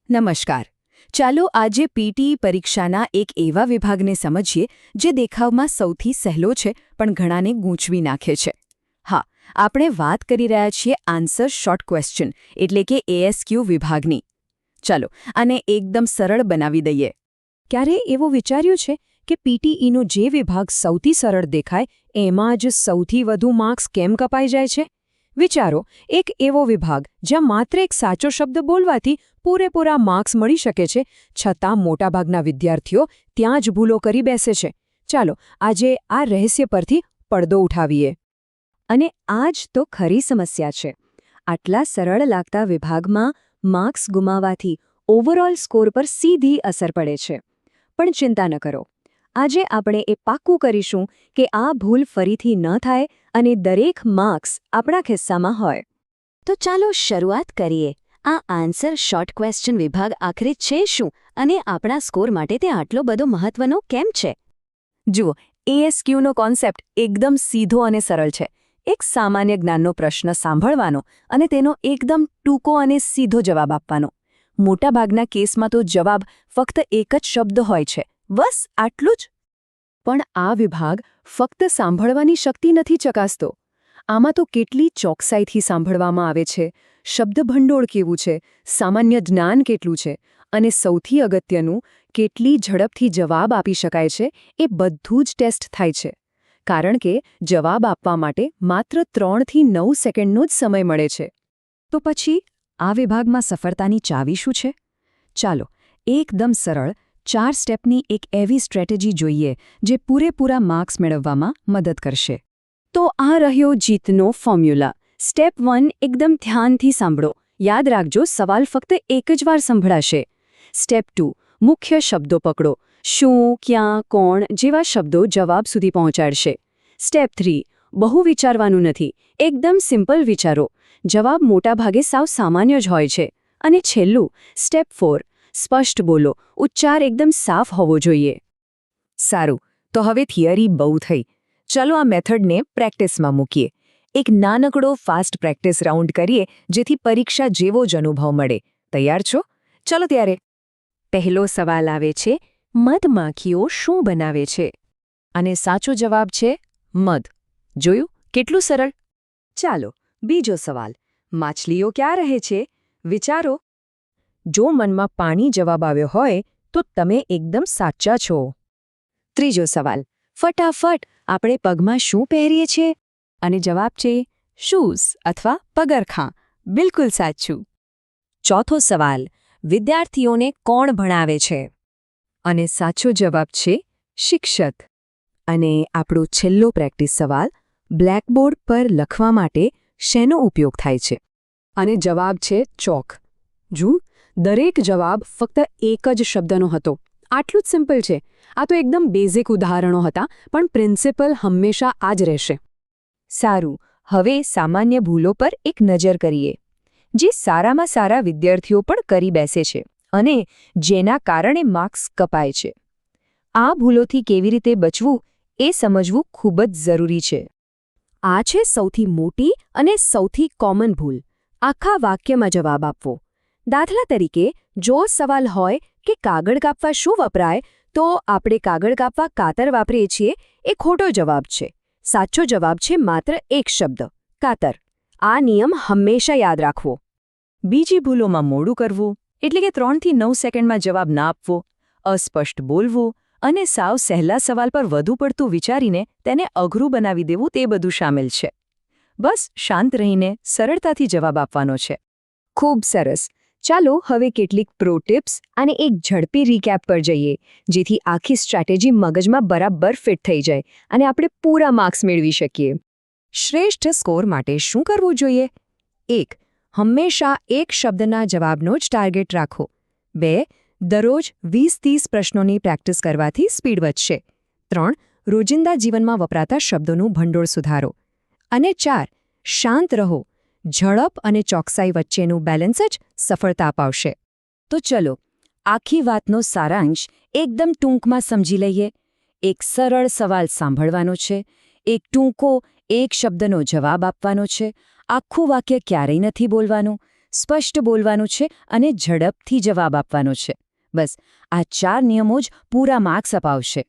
નમસ્કાર. ચાલો આજે પીટીઈ પરીક્ષાના એક એવા વિભાગને સમજીએ જે દેખાવમાં સૌથી સહેલો છે પણ ઘણાને ગૂંચવી નાખે છે. હા, આપણે વાત કરી રહ્યા છીએ આન્સર શોર્ટ ક્વેશ્ચન એટલે કે એએસક્યુ વિભાગની. ચાલો આને એકદમ સરળ બનાવી દઈએ. ક્યારે એવું વિચાર્યું છે કે પીટીઈનો જે વિભાગ સૌથી સરળ દેખાય એમાં જ સૌથી વધુ માર્ક્સ કેમ કપાઈ જાય છે? વિચારો, એક એવો વિભાગ જ્યાં માત્ર એક સાચો શબ્દ બોલવાથી પૂરેપૂરા માર્ક્સ મળી શકે છે, છતાં મોટાભાગના વિદ્યાર્થીઓ ત્યાં જ ભૂલો કરી બેસે છે. ચાલો આજે આ રહસ્ય પરથી પડદો ઉઠાવીએ. અને આ જ તો ખરી સમસ્યા છે. આટલા સરળ લાગતા વિભાગમાં માર્ક્સ ગુમાવવાથી ઓવરઓલ સ્કોર પર સીધી અસર પડે છે. પણ ચિંતા ન કરો. આજે આપણે એ પાક્કું કરીશું કે આ ભૂલ ફરીથી ન થાય અને દરેક માર્ક્સ આપણા ખિસ્સામાં હોય. તો ચાલો શરૂઆત કરીએ. આ આન્સર શોર્ટ ક્વેશ્ચન વિભાગ આખરે છે શું અને આપણા સ્કોર માટે તે આટલો બધો મહત્વનો કેમ છે? જુઓ, એએસક્યુનો કોન્સેપ્ટ એકદમ સીધો અને સરળ છે. એક સામાન્ય જ્ઞાનનો પ્રશ્ન સાંભળવાનો અને તેનો એકદમ ટૂંકો અને સીધો જવાબ આપવાનો. મોટાભાગના કેસમાં તો જવાબ ફક્ત એક જ શબ્દ હોય છે, બસ આટલું જ. પણ આ વિભાગ ફક્ત સાંભળવાની શક્તિ નથી ચકાસતો. આમાં તો કેટલી ચોકસાઈથી સાંભળવામાં આવે છે, શબ્દભંડોળ કેવું છે, સામાન્ય જ્ઞાન કેટલું છે અને સૌથી અગત્યનું કેટલી ઝડપથી જવાબ આપી શકાય છે એ બધું જ ટેસ્ટ થાય છે. કારણ કે જવાબ આપવા માટે માત્ર 3 થી 9 સેકન્ડનો જ સમય મળે છે. તો પછી આ વિભાગમાં સફળતાની ચાવી શું છે? ચાલો એકદમ સરળ 4 સ્ટેપની એક એવી સ્ટ્રેટેજી જોઈએ જે પૂરેપૂરા માર્ક્સ મેળવવામાં મદદ કરશે. તો આ રહ્યો જીતનો ફોર્મ્યુલા. સ્ટેપ 1, એકદમ ધ્યાનથી સાંભળો. યાદ રાખજો, સવાલ ફક્ત એક જ વાર સંભળાશે. સ્ટેપ 2, મુખ્ય શબ્દો પકડો. શું, ક્યાં, કોણ જેવા શબ્દો જવાબ સુધી પહોંચાડશે. સ્ટેપ 3, બહુ વિચારવાનું નથી, એકદમ સિમ્પલ વિચારો. જવાબ મોટાભાગે સાવ સામાન્ય જ હોય છે. અને છેલ્લું, સ્ટેપ 4, સ્પષ્ટ બોલો. ઉચ્ચાર એકદમ સાફ હોવો જોઈએ. સારું, તો હવે થિયરી બહુ થઈ. ચલો આ મેથડને પ્રેક્ટિસમાં મૂકીએ. એક નાનકડો ફાસ્ટ પ્રેક્ટિસ રાઉન્ડ કરીએ જેથી પરીક્ષા જેવો જ અનુભવ મળે. તૈયાર છો? ચલો ત્યારે. પહેલો સવાલ આવે છે, મધમાખીઓ શું બનાવે છે? અને સાચો જવાબ છે મધ. જોયું? કેટલું સરળ. ચાલો બીજો સવાલ, માછલીઓ ક્યાં રહે છે? વિચારો. જો મનમાં પાણી જવાબ આવ્યો હોય તો તમે એકદમ સાચા છો. ત્રીજો સવાલ, ફટાફટ આપણે પગમાં શું પહેરીએ છીએ? અને જવાબ છે શૂઝ અથવા પગરખાં. બિલકુલ સાચું. ચોથો સવાલ, વિદ્યાર્થીઓને કોણ ભણાવે છે? અને સાચો જવાબ છે શિક્ષક. અને આપણો છેલ્લો પ્રેક્ટિસ સવાલ, બ્લેકબોર્ડ પર લખવા માટે શેનો ઉપયોગ થાય છે? અને જવાબ છે ચોક. જુઓ, દરેક જવાબ ફક્ત એક જ શબ્દનો હતો. આટલું જ સિમ્પલ છે. આ તો એકદમ બેઝિક ઉદાહરણો હતા, પણ પ્રિન્સિપલ હંમેશા આ જ રહેશે. સારું, હવે સામાન્ય ભૂલો પર એક નજર કરીએ, જે સારામાં સારા વિદ્યાર્થીઓ પણ કરી બેસે છે અને જેના કારણે માર્ક્સ કપાય છે. આ ભૂલોથી કેવી રીતે બચવું એ સમજવું ખૂબ જ જરૂરી છે. આ છે સૌથી મોટી અને સૌથી કોમન ભૂલ, આખા વાક્યમાં જવાબ આપવો. દાખલા તરીકે, જો સવાલ હોય કે કાગળ કાપવા શું વપરાય, તો આપણે કાગળ કાપવા કાતર વાપરીએ છીએ એ ખોટો જવાબ છે. સાચો જવાબ છે માત્ર એક શબ્દ, કાતર. આ નિયમ હંમેશા યાદ રાખવો. બીજી ભૂલોમાં મોડું કરવું, એટલે કે 3 થી 9 સેકન્ડમાં જવાબ ના આપવો, અસ્પષ્ટ બોલવું અને સાવ સહેલા સવાલ પર વધુ પડતું વિચારીને તેને અઘરું બનાવી દેવું, તે બધું શામેલ છે. બસ શાંત રહીને સરળતાથી જવાબ આપવાનો છે. ખૂબ સરસ. ચાલો હવે કેટલીક પ્રો ટિપ્સ અને એક ઝડપી રીકેપ પર જઈએ, જેથી આખી સ્ટ્રેટેજી મગજમાં બરાબર ફિટ થઈ જાય અને આપણે પૂરા માર્ક્સ મેળવી શકીએ. શ્રેષ્ઠ સ્કોર માટે શું કરવું જોઈએ? 1. હંમેશા એક શબ્દના જવાબનો જ ટાર્ગેટ રાખો. 2. દરરોજ 20-30 પ્રશ્નોની પ્રેક્ટિસ કરવાથી સ્પીડ વધશે. 3. રોજિંદા જીવનમાં વપરાતા શબ્દોનું ભંડોળ સુધારો. અને 4. શાંત રહો. ઝડપ અને ચોકસાઈ વચ્ચેનું બેલેન્સ જ સફળતા અપાવશે. તો ચલો આખી વાતનો સારાંશ એકદમ ટૂંકમાં સમજી લઈએ. એક સરળ સવાલ સાંભળવાનો છે, એક ટૂંકો એક શબ્દનો જવાબ આપવાનો છે, આખું વાક્ય ક્યારેય નથી બોલવાનું, સ્પષ્ટ બોલવાનું છે અને ઝડપથી જવાબ આપવાનો છે. બસ આ 4 નિયમો જ પૂરા માર્ક્સ અપાવશે.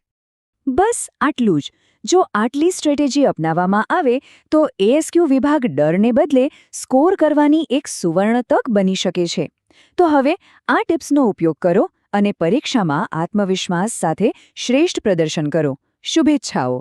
બસ આટલું જ. જો આટલી સ્ટ્રેટેજી અપનાવવામાં આવે તો એએસક્યુ વિભાગ ડરને બદલે સ્કોર કરવાની એક સુવર્ણ તક બની શકે છે. તો હવે આ ટિપ્સનો ઉપયોગ કરો અને પરીક્ષામાં આત્મવિશ્વાસ સાથે શ્રેષ્ઠ પ્રદર્શન કરો. શુભેચ્છાઓ.